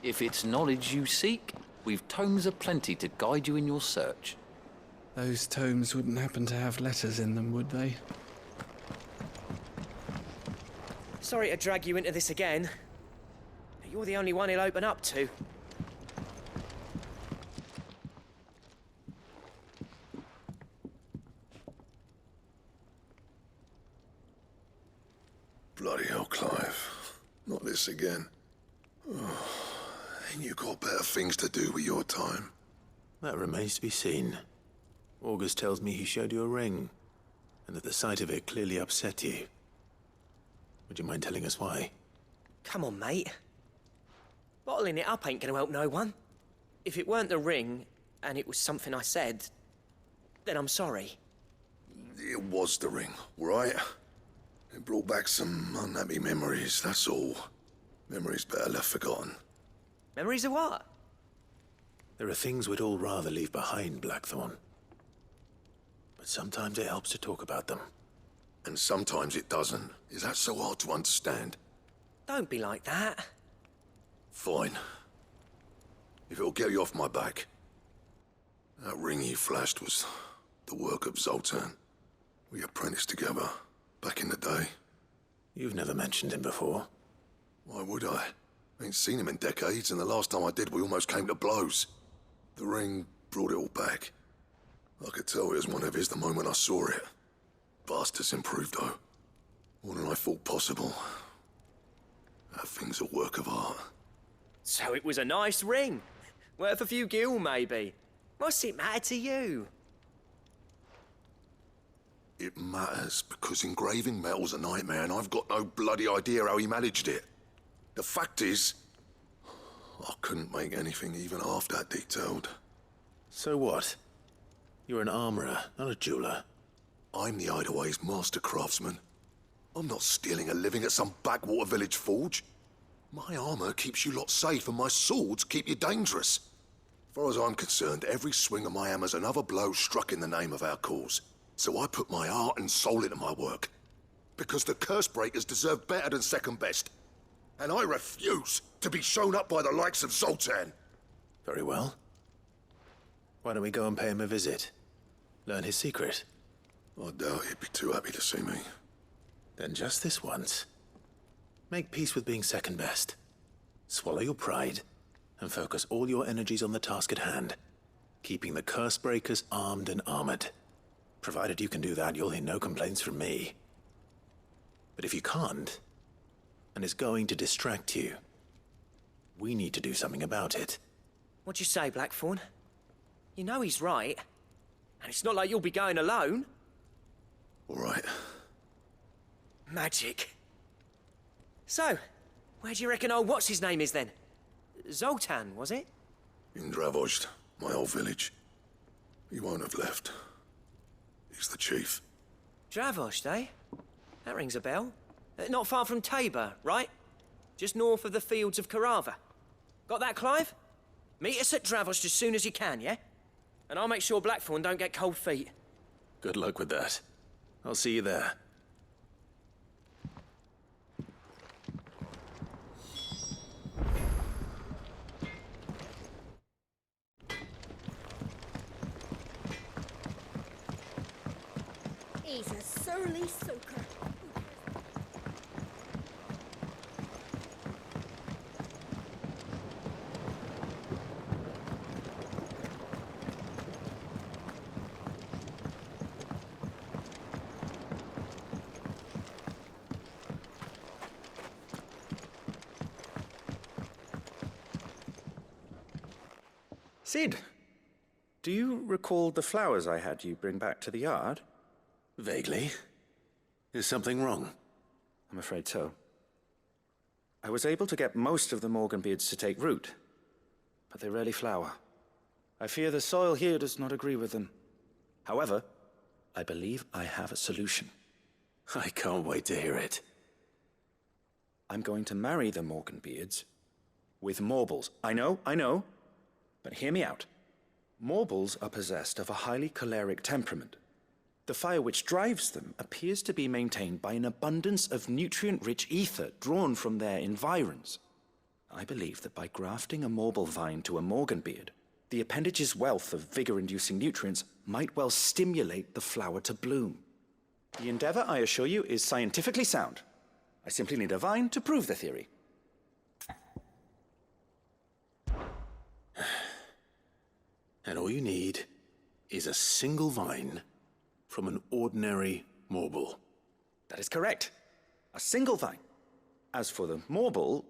If it's knowledge you seek, we've tomes aplenty to guide you in your search. Those tomes wouldn't happen to have letters in them, would they? Sorry to drag you into this again, but you're the only one he'll open up to. Bloody hell, Clive. Not this again. Oh, ain't you got better things to do with your time? That remains to be seen. August tells me he showed you a ring, and that the sight of it clearly upset you. Would you mind telling us why? Come on, mate. Bottling it up ain't gonna help no one. If it weren't the ring, and it was something I said, then I'm sorry. It was the ring, right? It brought back some unhappy memories, that's all. Memories better left forgotten. Memories of what? There are things we'd all rather leave behind, Blackthorn. But sometimes it helps to talk about them. And sometimes it doesn't. Is that so hard to understand? Don't be like that. Fine. If it'll get you off my back. That ring you flashed was the work of Zoltan. We apprenticed together, back in the day. You've never mentioned him before. Why would I? Ain't seen him in decades, and the last time I did, we almost came to blows. The ring brought it all back. I could tell it was one of his the moment I saw it. Bastard's improved, though. More than I thought possible. That thing's a work of art. So it was a nice ring. Worth a few gil, maybe. What's it matter to you? It matters because engraving metal's a nightmare, and I've got no bloody idea how he managed it. The fact is, I couldn't make anything even half that detailed. So what? You're an armorer, not a jeweler. I'm the Hideaway's master craftsman. I'm not stealing a living at some backwater village forge. My armor keeps you lot safe, and my swords keep you dangerous. As far as I'm concerned, every swing of my hammer's another blow struck in the name of our cause. So I put my heart and soul into my work. Because the curse breakers deserve better than second best. And I refuse to be shown up by the likes of Zoltan. Very well. Why don't we go and pay him a visit? Learn his secret. I doubt he'd be too happy to see me. Then just this once. Make peace with being second best. Swallow your pride, and focus all your energies on the task at hand. Keeping the curse breakers armed and armored. Provided you can do that, you'll hear no complaints from me. But if you can't, and it's going to distract you, we need to do something about it. What'd you say, Blackthorn? You know he's right. And it's not like you'll be going alone. All right. Magic. So, where do you reckon old what's-his-name is then? Zoltan, was it? In Dravozd, my old village. He won't have left. He's the chief. Dravozd, eh? That rings a bell. Not far from Tabor, right? Just north of the fields of Carava. Got that, Clive? Meet us at Dravozd as soon as you can, yeah? And I'll make sure Blackthorn don't get cold feet. Good luck with that. I'll see you there. He's a surly soaker. Sid, do you recall the flowers I had you bring back to the yard? Vaguely. Is something wrong? I'm afraid so. I was able to get most of the Morganbeards to take root, but they rarely flower. I fear the soil here does not agree with them. However, I believe I have a solution. I can't wait to hear it. I'm going to marry the Morganbeards with Morbles. I know, but hear me out. Morbles are possessed of a highly choleric temperament. The fire which drives them appears to be maintained by an abundance of nutrient-rich ether drawn from their environs. I believe that by grafting a Morble vine to a Morganbeard, the appendage's wealth of vigor-inducing nutrients might well stimulate the flower to bloom. The endeavor, I assure you, is scientifically sound. I simply need a vine to prove the theory. And all you need is a single vine from an ordinary Morble. That is correct. A single vine. As for the Morble,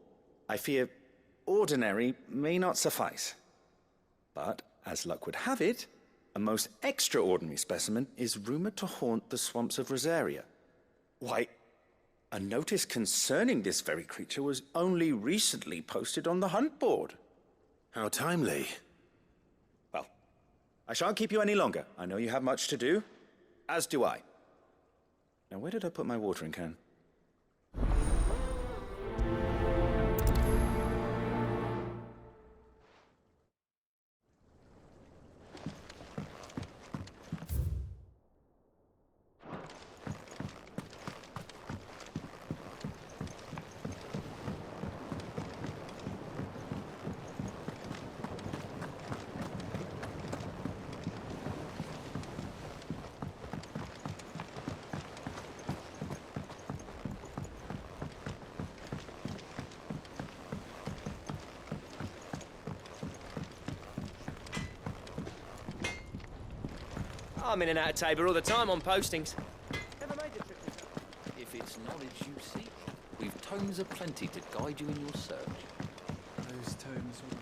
I fear ordinary may not suffice. But, as luck would have it, a most extraordinary specimen is rumored to haunt the swamps of Rosaria. Why, a notice concerning this very creature was only recently posted on the hunt board. How timely. Well, I shan't keep you any longer. I know you have much to do, as do I. Now, where did I put my watering can? I'm in and out of Tabor all the time on postings. If it's knowledge you seek, we've tomes aplenty to guide you in your search. Those tomes will...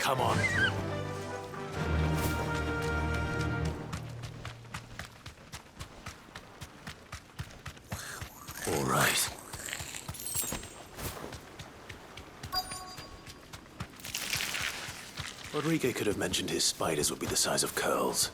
Come on. All right. Rodrigo could have mentioned his spiders would be the size of curls.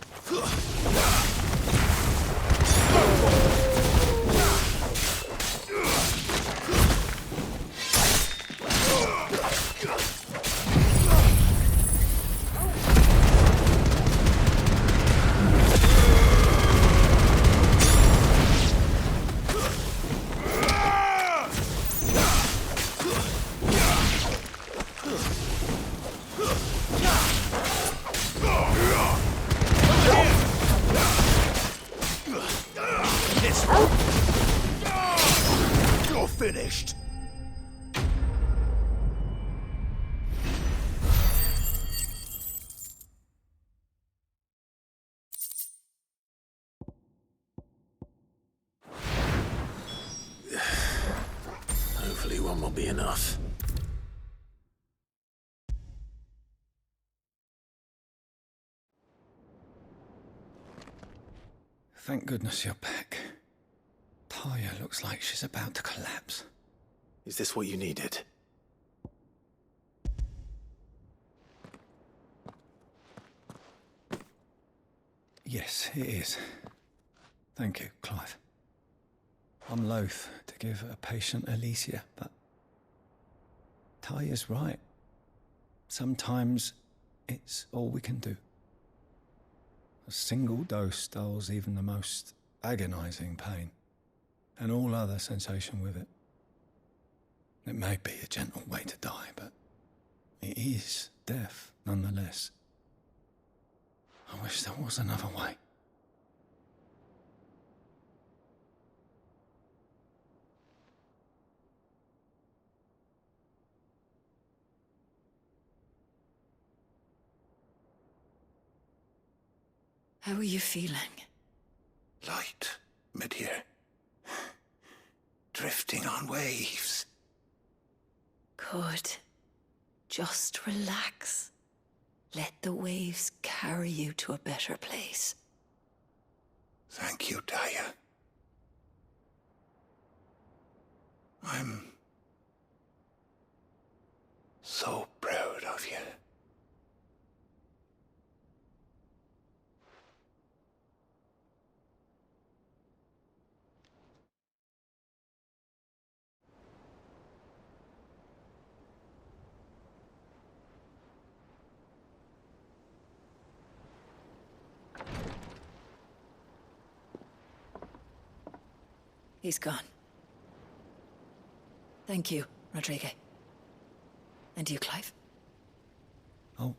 You're finished. Hopefully one will be enough. Thank goodness you're back. Taya looks like she's about to collapse. Is this what you needed? Yes, it is. Thank you, Clive. I'm loath to give a patient Alicia, but Taya's right. Sometimes it's all we can do. A single dose dulls even the most agonizing pain, and all other sensation with it. It may be a gentle way to die, but it is death nonetheless. I wish there was another way. How are you feeling? Light, mid-here. Drifting on waves. Good. Just relax. Let the waves carry you to a better place. Thank you, Taya. I'm so proud of you. He's gone. Thank you, Rodrigo. And you, Clive? I'll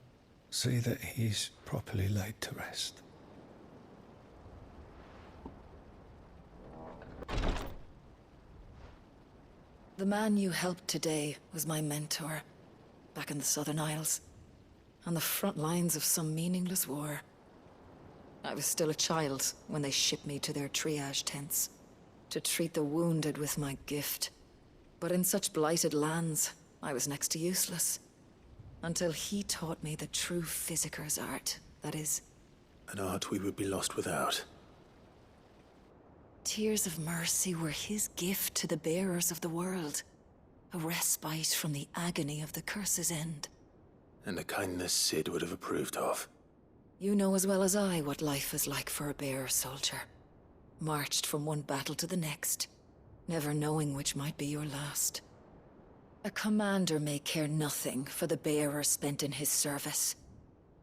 see that he's properly laid to rest. The man you helped today was my mentor, back in the Southern Isles, on the front lines of some meaningless war. I was still a child when they shipped me to their triage tents, to treat the wounded with my gift. But in such blighted lands, I was next to useless. Until he taught me the true physicker's art, that is. An art we would be lost without. Tears of mercy were his gift to the bearers of the world. A respite from the agony of the curse's end. And a kindness Sid would have approved of. You know as well as I what life is like for a bearer soldier. Marched from one battle to the next, never knowing which might be your last. A commander may care nothing for the bearer spent in his service.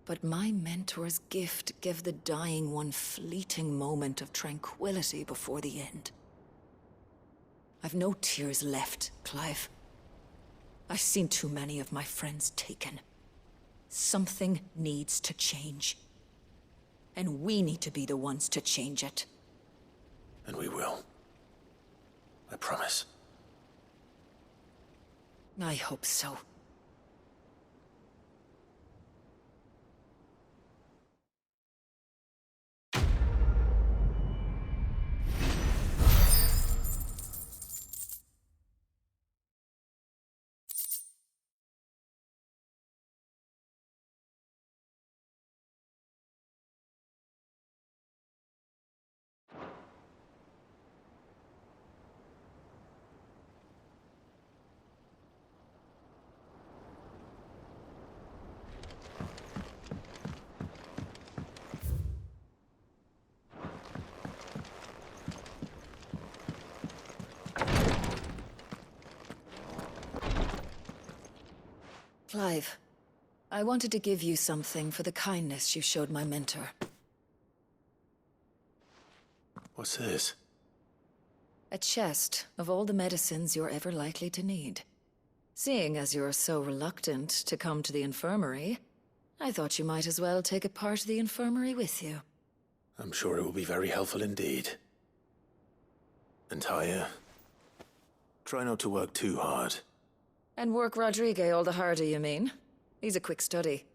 But my mentor's gift gave the dying one fleeting moment of tranquility before the end. I've no tears left, Clive. I've seen too many of my friends taken. Something needs to change. And we need to be the ones to change it. And we will. I promise. I hope so. Clive, I wanted to give you something for the kindness you showed my mentor. What's this? A chest of all the medicines you're ever likely to need. Seeing as you're so reluctant to come to the infirmary, I thought you might as well take a part of the infirmary with you. I'm sure it will be very helpful indeed. And Taya, try not to work too hard. And work Rodrigue all the harder, you mean? He's a quick study,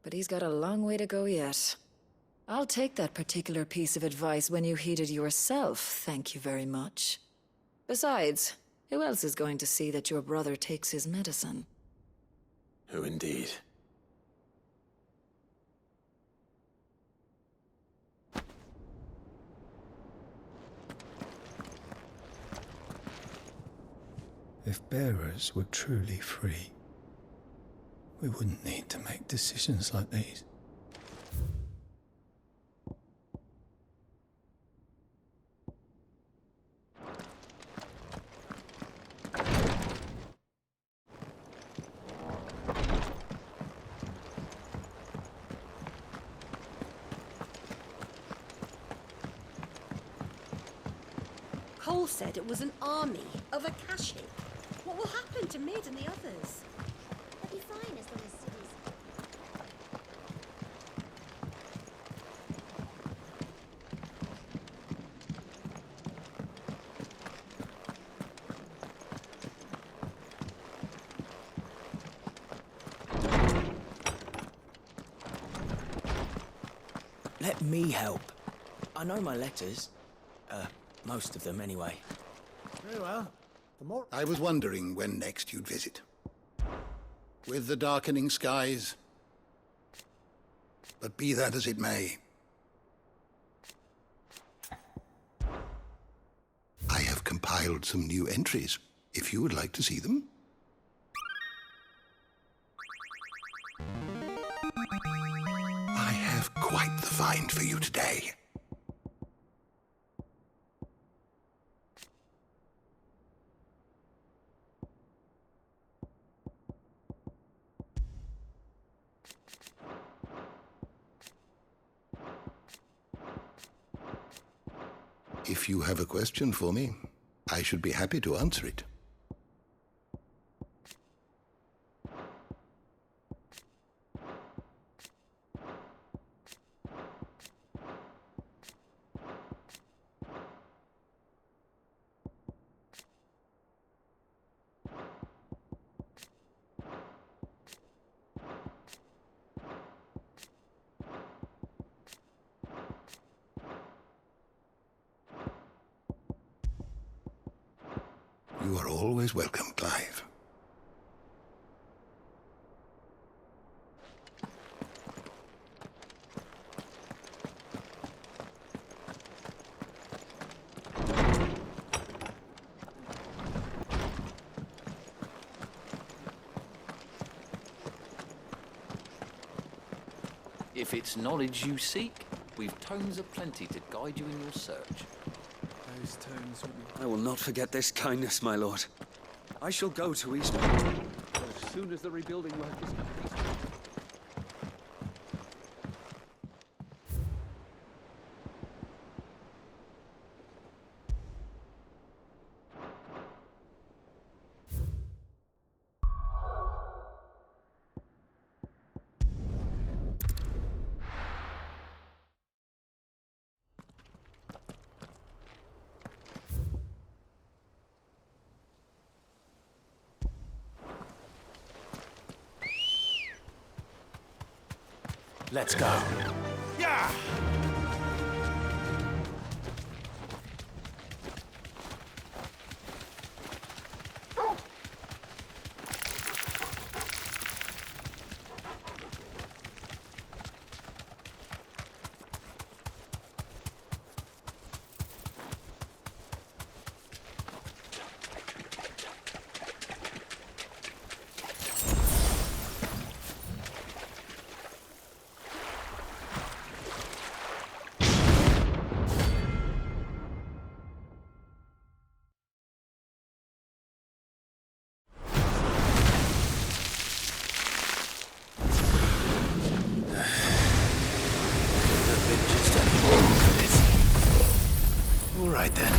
but he's got a long way to go yet. I'll take that particular piece of advice when you heed it yourself, thank you very much. Besides, who else is going to see that your brother takes his medicine? Who indeed? If bearers were truly free, we wouldn't need to make decisions like these. Cole said it was an army of Akashi. What will happen to Mid and the others? They'll be fine as long as cities. Let me help. I know my letters. Most of them, anyway. Very well. I was wondering when next you'd visit. With the darkening skies. But be that as it may, I have compiled some new entries, if you would like to see them. I have quite the find for you today. If you have a question for me, I should be happy to answer it. You are always welcome, Clive. If it's knowledge you seek, we've tomes aplenty to guide you in your search. Those tomes will be... I will not forget this kindness, my lord. I shall go to Eastman. As soon as the rebuilding work is complete. Let's go. Yeah! then.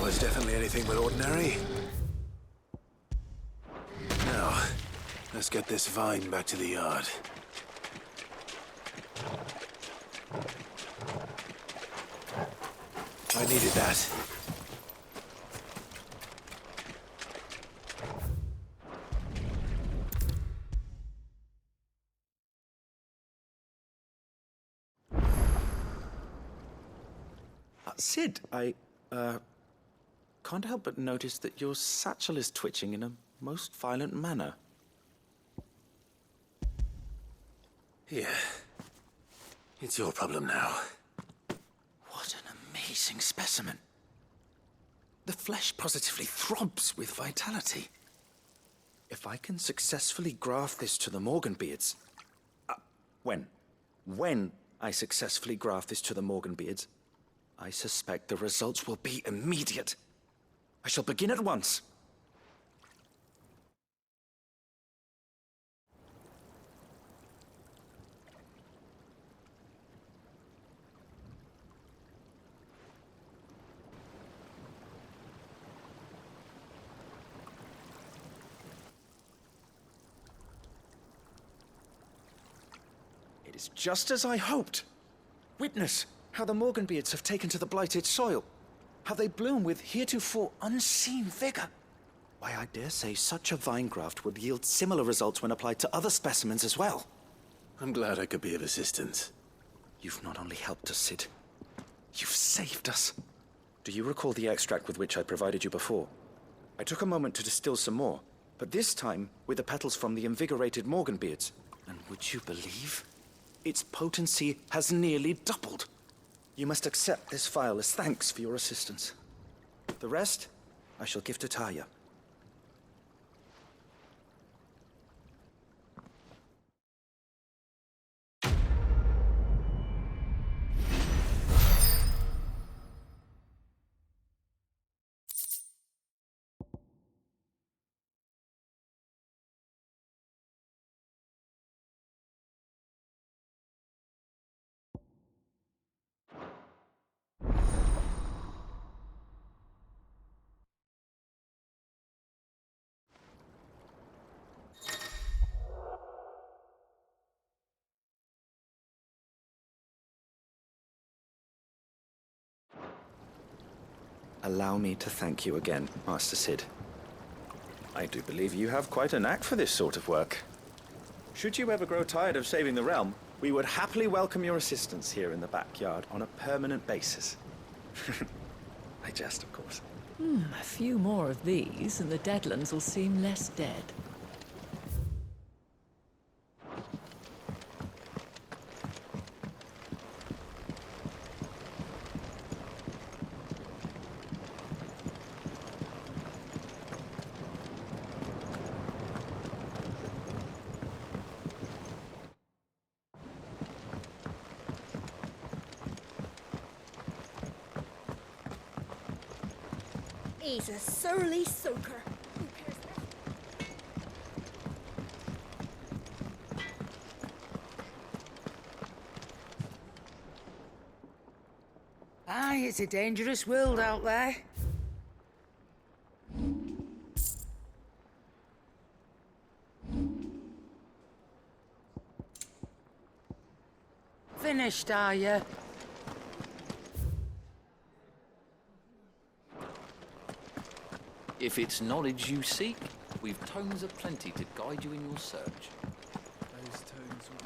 Was definitely anything but ordinary. Now, let's get this vine back to the yard. I needed that. Sid, I can't help but notice that your satchel is twitching in a most violent manner. Here. It's your problem now. What an amazing specimen. The flesh positively throbs with vitality. If I can successfully graft this to the Morganbeards... When I successfully graft this to the Morganbeards, I suspect the results will be immediate. I shall begin at once. It is just as I hoped. Witness how the Morganbeards have taken to the blighted soil. How they bloom with heretofore unseen vigor. Why, I dare say such a vine graft would yield similar results when applied to other specimens as well. I'm glad I could be of assistance. You've not only helped us, Sid, you've saved us. Do you recall the extract with which I provided you before? I took a moment to distill some more, but this time with the petals from the invigorated Morganbeards. And would you believe? Its potency has nearly doubled. You must accept this vial as thanks for your assistance. The rest, I shall give to Taya. Allow me to thank you again, Master Sid. I do believe you have quite a knack for this sort of work. Should you ever grow tired of saving the realm, we would happily welcome your assistance here in the backyard on a permanent basis. I jest, of course. A few more of these, and the Deadlands will seem less dead. He's a surly soaker. Who cares less? Aye, it's a dangerous world out there. Finished, are you? If it's knowledge you seek, we've tomes aplenty to guide you in your search. Those tomes will...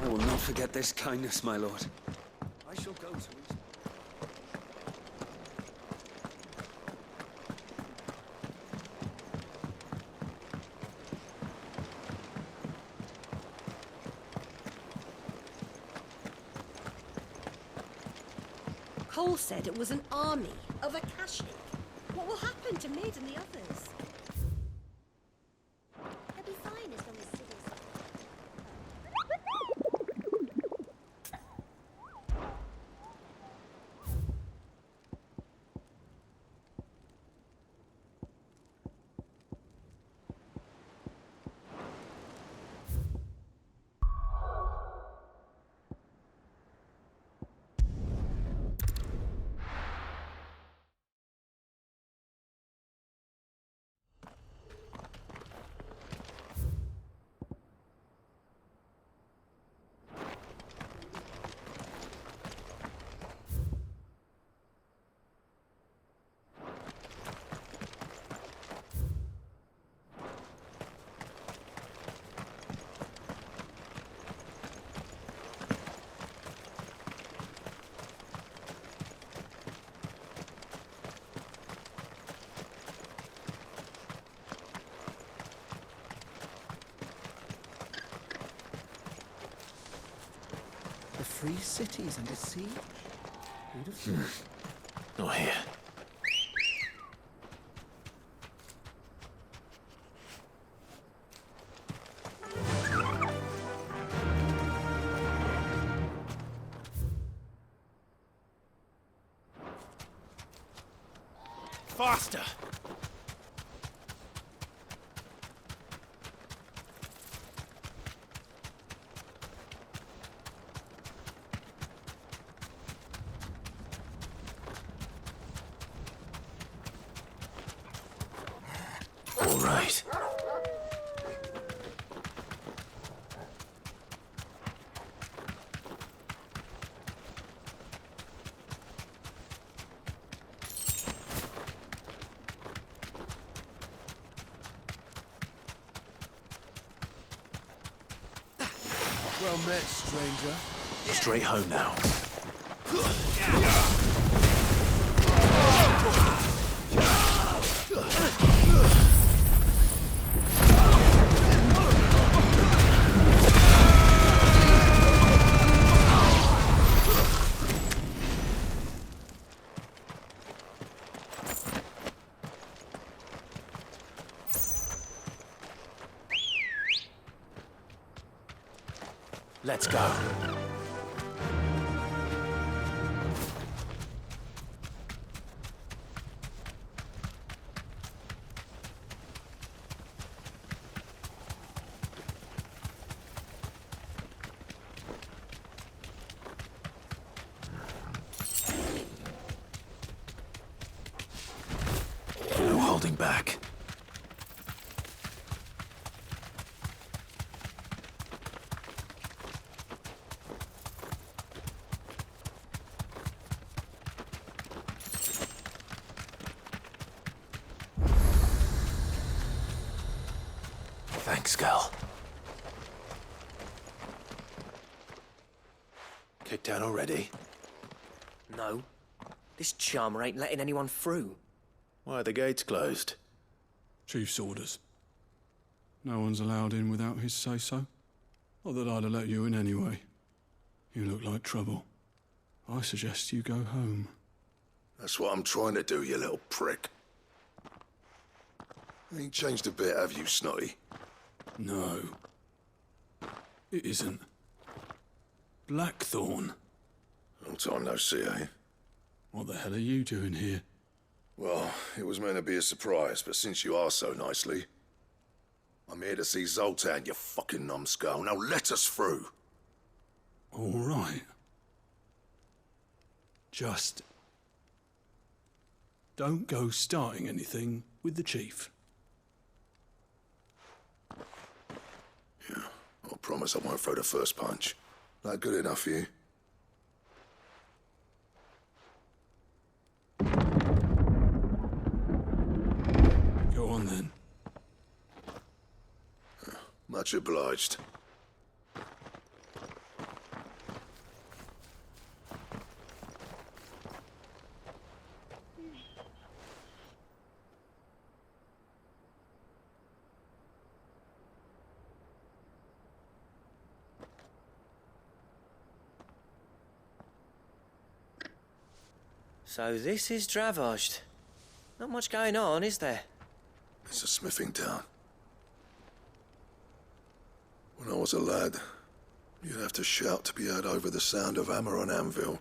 I will not forget this kindness, my lord. I shall go to East. Cole said it was an army of Akashi. What will happen to Mid and the others? They'll be fine as long as City's... The free cities under siege? Who'd have thought? Not here. Faster! Well met, stranger. Straight home now. Let's go. No holding back. Thanks, girl. Kicked down already? No. This charmer ain't letting anyone through. Why are the gates closed? Chief's orders. No one's allowed in without his say-so. Not that I'd have let you in anyway. You look like trouble. I suggest you go home. That's what I'm trying to do, you little prick. Ain't changed a bit, have you, Snotty? No. It isn't. Blackthorn. Long time no see, eh? What the hell are you doing here? Well, it was meant to be a surprise, but since you are so nicely, I'm here to see Zoltan, you fucking numbskull. Now let us through. All right. Just don't go starting anything with the chief. Yeah, I promise I won't throw the first punch. That good enough for you? Go on then. Much obliged. So this is Dravozd. Not much going on, is there? It's a smithing town. When I was a lad, you'd have to shout to be heard over the sound of hammer on anvil.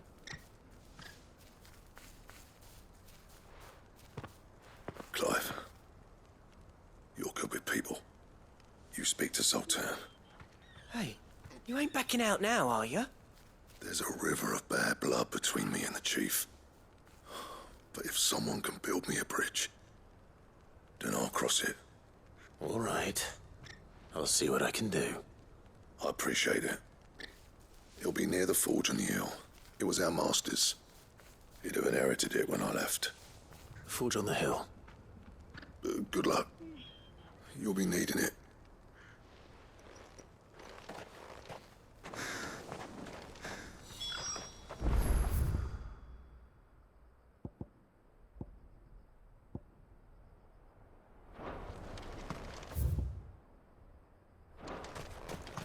Clive, you're good with people. You speak to Zoltan. Hey, you ain't backing out now, are you? There's a river of bad blood between me and the chief. But if someone can build me a bridge, then I'll cross it. All right. I'll see what I can do. I appreciate it. It'll be near the forge on the hill. It was our master's. He'd have inherited it when I left. Forge on the hill. Good luck. You'll be needing it.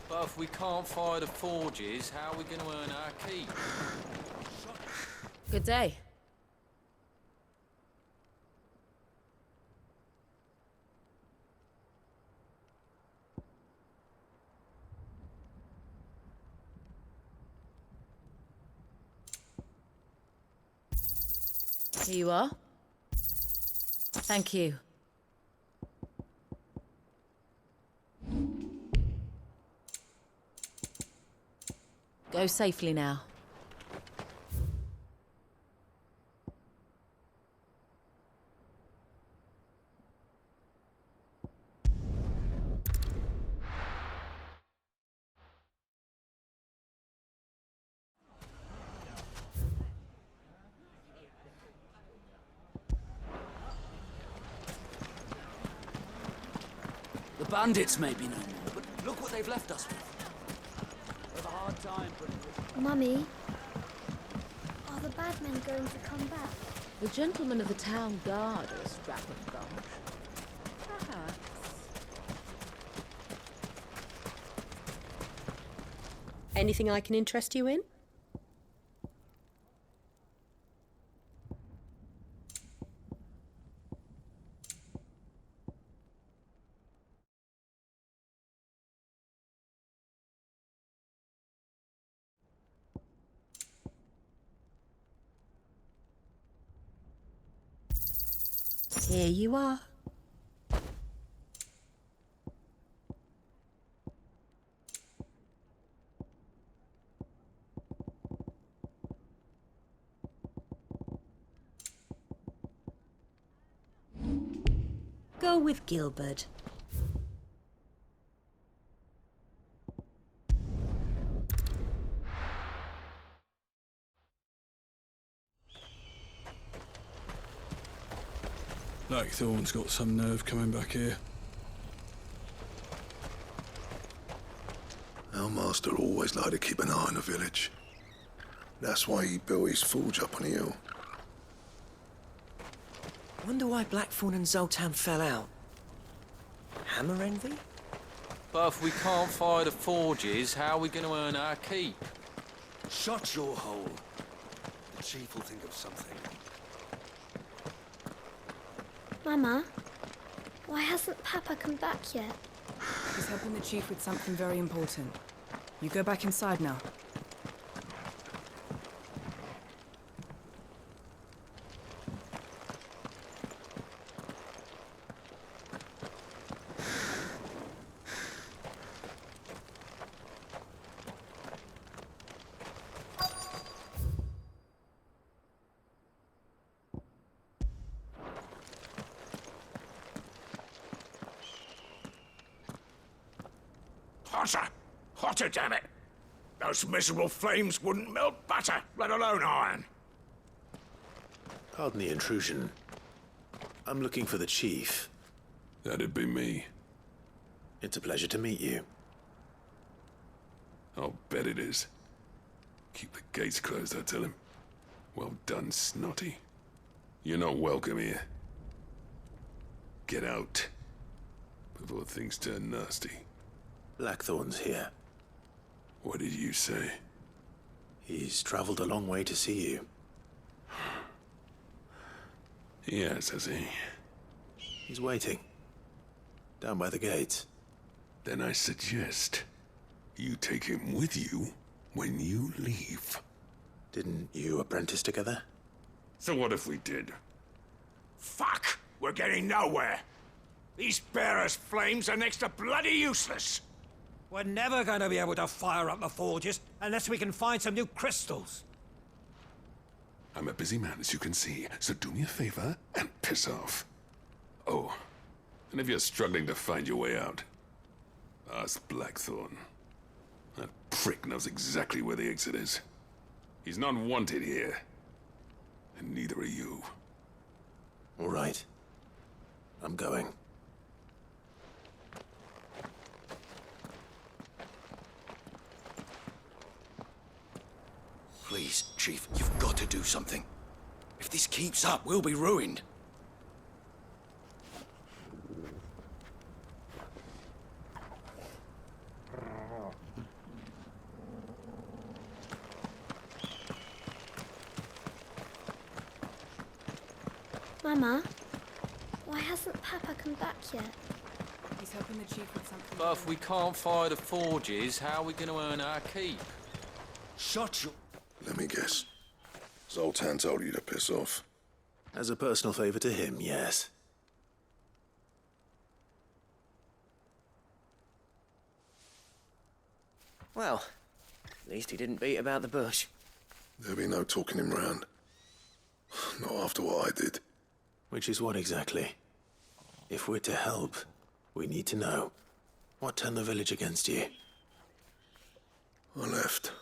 But if we can't fire the forges, how are we going to earn our keep? Good day. Here you are. Thank you. Go safely now. The bandits may be no more, but look what they've left us with. Mummy, are the bad men going to come back? The gentlemen of the town guard are a strap of bunch. Perhaps. Anything I can interest you in? Here you are. Go with Gilbert. Blackthorn's got some nerve coming back here. Our master always liked to keep an eye on the village. That's why he built his forge up on the hill. Wonder why Blackthorn and Zoltan fell out. Hammer envy? But if we can't fire the forges, how are we going to earn our keep? Shut your hole. The chief will think of something. Mama, why hasn't Papa come back yet? He's helping the chief with something very important. You go back inside now. Hotter! Hotter, damn it! Those miserable flames wouldn't melt butter, let alone iron. Pardon the intrusion. I'm looking for the chief. That'd be me. It's a pleasure to meet you. I'll bet it is. Keep the gates closed, I tell him. Well done, Snotty. You're not welcome here. Get out. Before things turn nasty. Blackthorn's here. What did you say? He's traveled a long way to see you. Yes, has he? He's waiting. Down by the gates. Then I suggest you take him with you when you leave. Didn't you apprentice together? So what if we did? Fuck! We're getting nowhere. These bearers' flames are next to bloody useless. We're never going to be able to fire up the forges unless we can find some new crystals. I'm a busy man, as you can see, so do me a favor and piss off. Oh, and if you're struggling to find your way out, ask Blackthorn. That prick knows exactly where the exit is. He's not wanted here, and neither are you. All right. I'm going. Please, Chief, you've got to do something. If this keeps up, we'll be ruined. Mama, why hasn't Papa come back yet? He's helping the chief with something. But if we can't fire the forges, how are we going to earn our keep? Shut your... Let me guess. Zoltan told you to piss off. As a personal favor to him, yes. Well, at least he didn't beat about the bush. There'll be no talking him round. Not after what I did. Which is what exactly? If we're to help, we need to know. What turned the village against you? I left.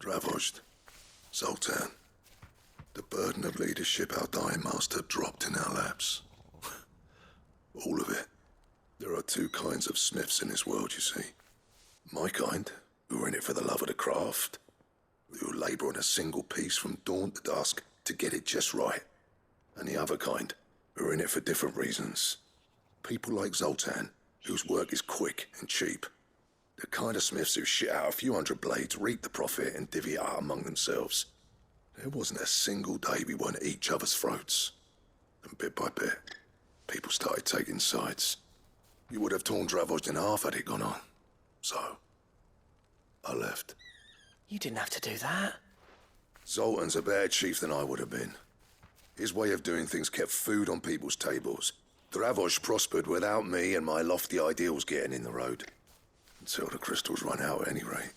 Dravozd. Zoltan. The burden of leadership our dying master dropped in our laps. All of it. There are two kinds of smiths in this world, you see. My kind, who are for the love of the craft, who labour on a single piece from dawn to dusk to get it just right, and the other kind, who are in it for different reasons. People like Zoltan, whose work is quick and cheap. The kind of smiths who shit out a few hundred blades, reap the profit, and divvy it out among themselves. There wasn't a single day we weren't at each other's throats. And bit by bit, people started taking sides. You would have torn Dravost in half had it gone on. So, I left. You didn't have to do that. Zoltan's a better chief than I would have been. His way of doing things kept food on people's tables. Dravost prospered without me and my lofty ideals getting in the road. Until the crystals run out at any rate.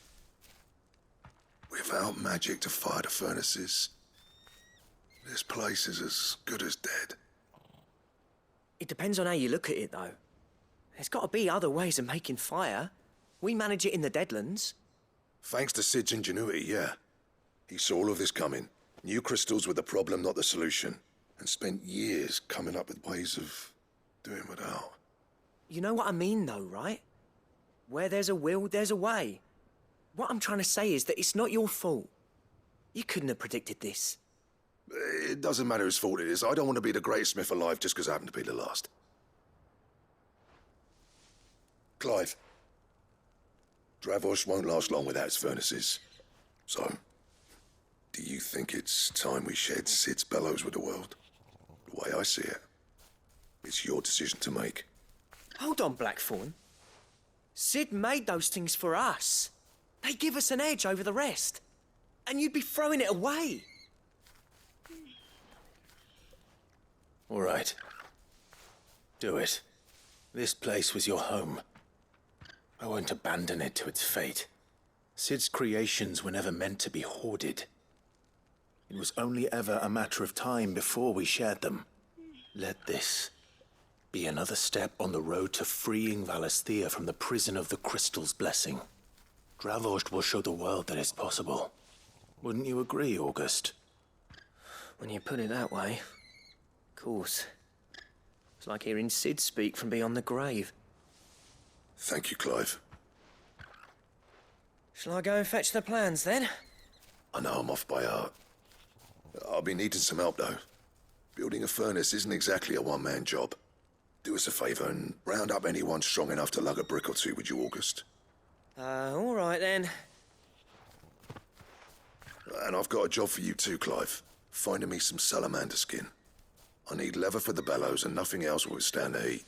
Without magic to fire the furnaces, this place is as good as dead. It depends on how you look at it, though. There's got to be other ways of making fire. We manage it in the Deadlands. Thanks to Sid's ingenuity, yeah. He saw all of this coming. Knew crystals were the problem, not the solution. And spent years coming up with ways of doing without. You know what I mean, though, right? Where there's a will, there's a way. What I'm trying to say is that it's not your fault. You couldn't have predicted this. It doesn't matter whose fault it is. I don't want to be the greatest smith alive just because I happen to be the last. Clive. Dravost won't last long without its furnaces. So, do you think it's time we shed Sid's bellows with the world? The way I see it, it's your decision to make. Hold on, Blackthorn. Sid made those things for us. They give us an edge over the rest. And you'd be throwing it away. All right. Do it. This place was your home. I won't abandon it to its fate. Sid's creations were never meant to be hoarded. It was only ever a matter of time before we shared them. Let this be another step on the road to freeing Valisthea from the prison of the Crystal's blessing. Dravost will show the world that it's possible. Wouldn't you agree, August? When you put it that way, of course. It's like hearing Sid speak from beyond the grave. Thank you, Clive. Shall I go and fetch the plans, then? I know I'm off by heart. I'll be needing some help, though. Building a furnace isn't exactly a one-man job. Do us a favour and round up anyone strong enough to lug a brick or two, would you, August? All right, then. And I've got a job for you too, Clive. Finding me some salamander skin. I need leather for the bellows and nothing else will withstand the heat.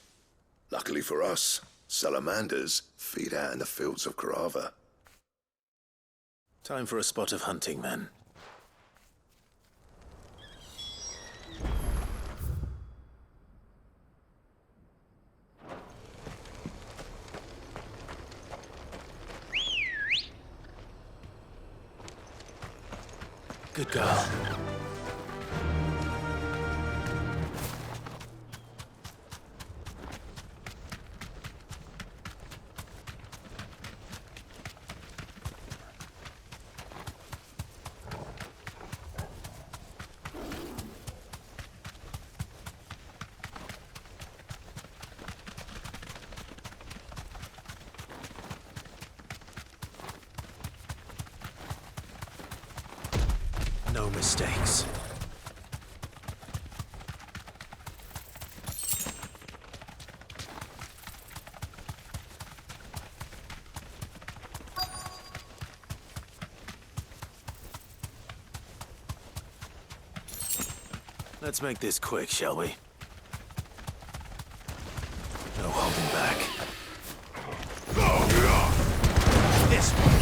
Luckily for us, salamanders feed out in the fields of Carava. Time for a spot of hunting, then. Good girl. No mistakes. Let's make this quick, shall we? No holding back. This one.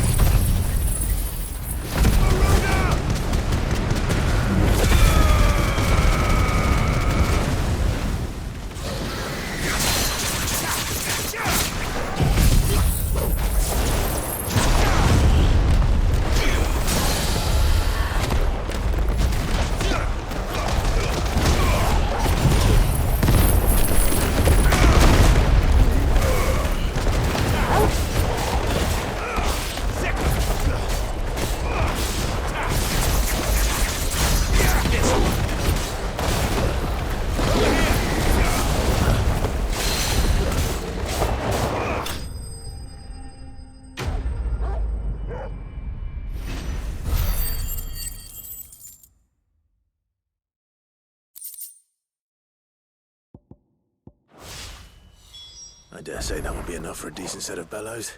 I dare say that would be enough for a decent set of bellows.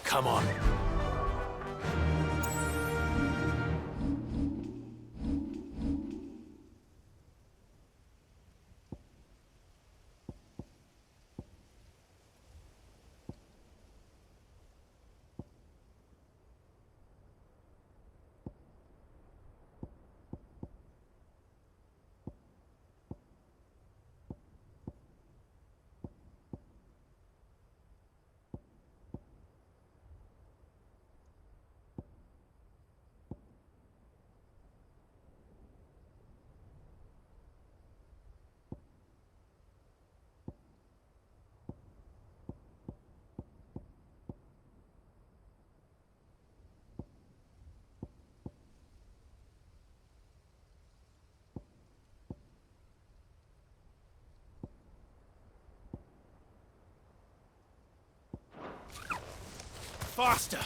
Come on. Faster!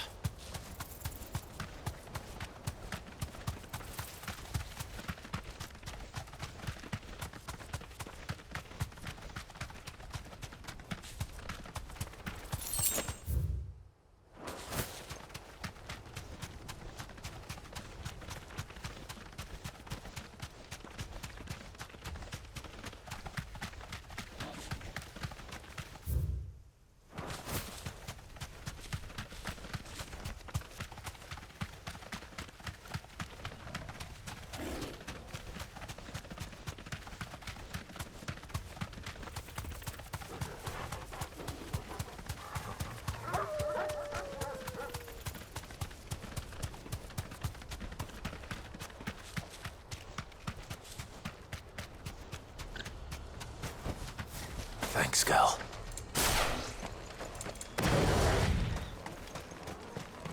Thanks, girl.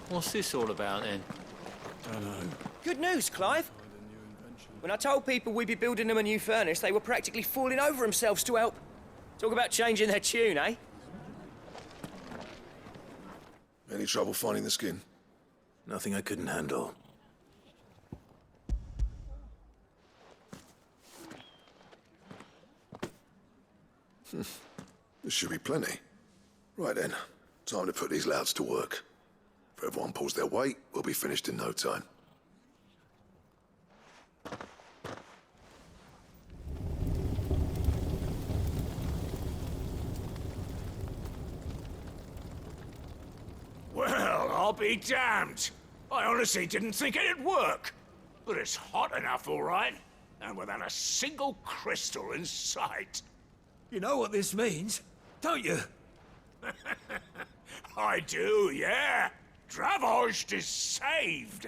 What's this all about, then? Good news, Clive. When I told people we'd be building them a new furnace, they were practically falling over themselves to help. Talk about changing their tune, eh? Any trouble finding the skin? Nothing I couldn't handle. This should be plenty. Right then, time to put these louds to work. If everyone pulls their weight, we'll be finished in no time. Well, I'll be damned. I honestly didn't think it'd work. But it's hot enough, all right. And without a single crystal in sight. You know what this means, don't you? I do, yeah. Dravost is saved.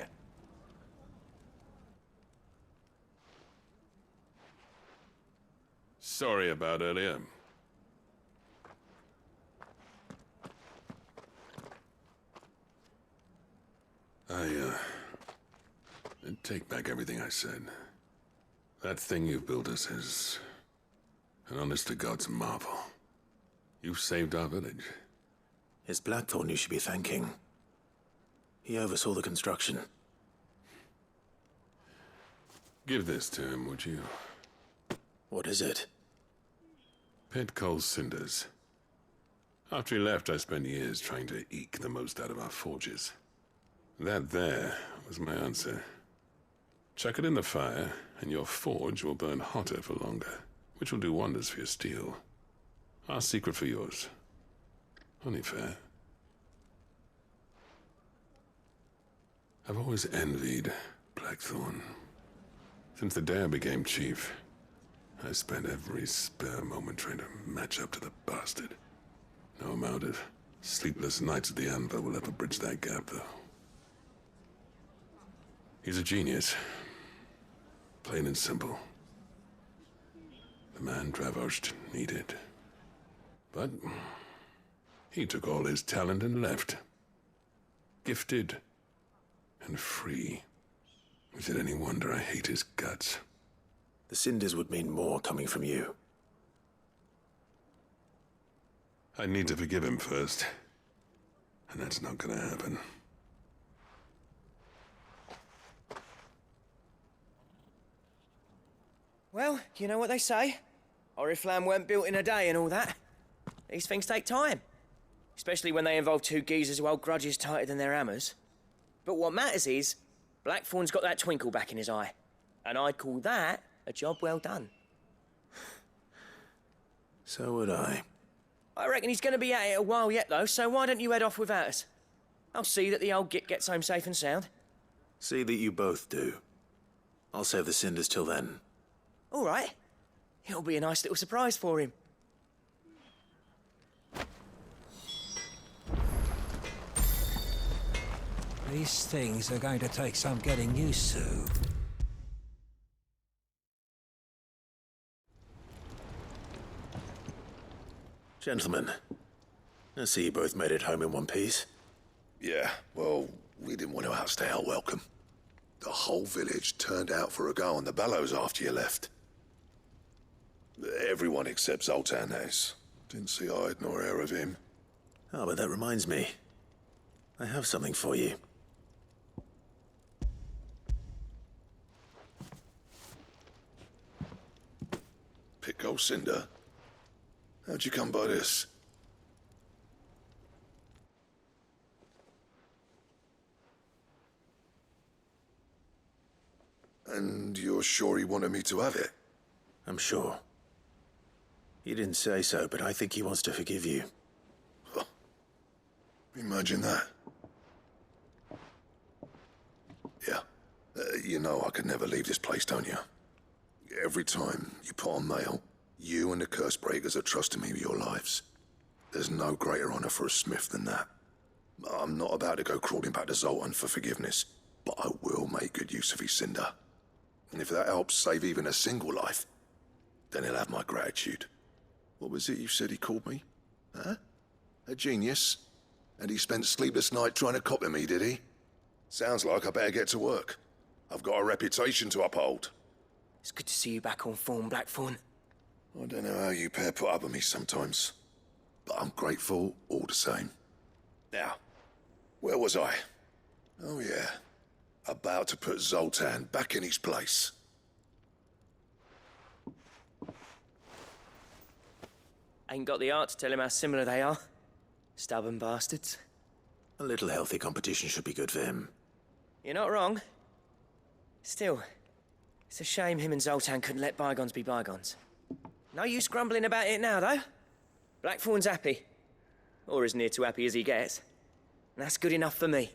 Sorry about earlier. I take back everything I said. That thing you've built us is an honest-to-God's marvel. You've saved our village. It's Blackthorn you should be thanking. He oversaw the construction. Give this to him, would you? What is it? Pit Cole's cinders. After he left, I spent years trying to eke the most out of our forges. That there was my answer. Chuck it in the fire, and your forge will burn hotter for longer, which will do wonders for your steel. Our secret for yours. Only fair. I've always envied Blackthorn. Since the day I became chief, I spent every spare moment trying to match up to the bastard. No amount of sleepless nights at the anvil will ever bridge that gap, though. He's a genius. Plain and simple. The man Dravost needed. But he took all his talent and left. Gifted and free. Is it any wonder I hate his guts? The cinders would mean more coming from you. I need to forgive him first. And that's not gonna happen. Well, you know what they say. Oriflamme weren't built in a day and all that. These things take time. Especially when they involve two geezers who hold grudges tighter than their hammers. But what matters is, Blackthorn's got that twinkle back in his eye. And I'd call that a job well done. So would I. I reckon he's going to be at it a while yet, though, so why don't you head off without us? I'll see that the old git gets home safe and sound. See that you both do. I'll save the cinders till then. All right. It'll be a nice little surprise for him. These things are going to take some getting used to. Gentlemen, I see you both made it home in one piece. Yeah, well, we didn't want to outstay our welcome. The whole village turned out for a go on the bellows after you left. Everyone except Zoltan has. Didn't see hide nor hair of him. Oh, but that reminds me. I have something for you. Pico Cinder? How'd you come by this? And you're sure he wanted me to have it? I'm sure. He didn't say so, but I think he wants to forgive you. Huh. Imagine that. Yeah. You know I could never leave this place, don't you? Every time you put on mail, you and the curse breakers are trusting me with your lives. There's no greater honor for a smith than that. I'm not about to go crawling back to Zoltan for forgiveness, but I will make good use of his cinder. And if that helps save even a single life, then he'll have my gratitude. What was it you said he called me? Huh? A genius? And he spent sleepless night trying to copy me, did he? Sounds like I better get to work. I've got a reputation to uphold. It's good to see you back on form, Blackthorn. I don't know how you pair put up with me sometimes, but I'm grateful all the same. Now, where was I? Oh yeah, about to put Zoltan back in his place. Ain't got the art to tell him how similar they are. Stubborn bastards. A little healthy competition should be good for him. You're not wrong. Still, it's a shame him and Zoltan couldn't let bygones be bygones. No use grumbling about it now, though. Blackthorn's happy. Or as near to happy as he gets. And that's good enough for me.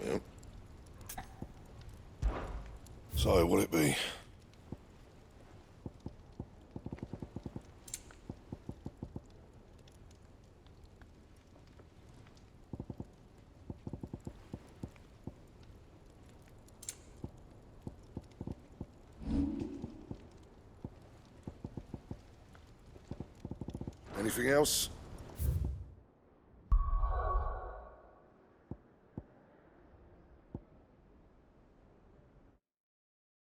Yep. So, what'll it be? Anything else?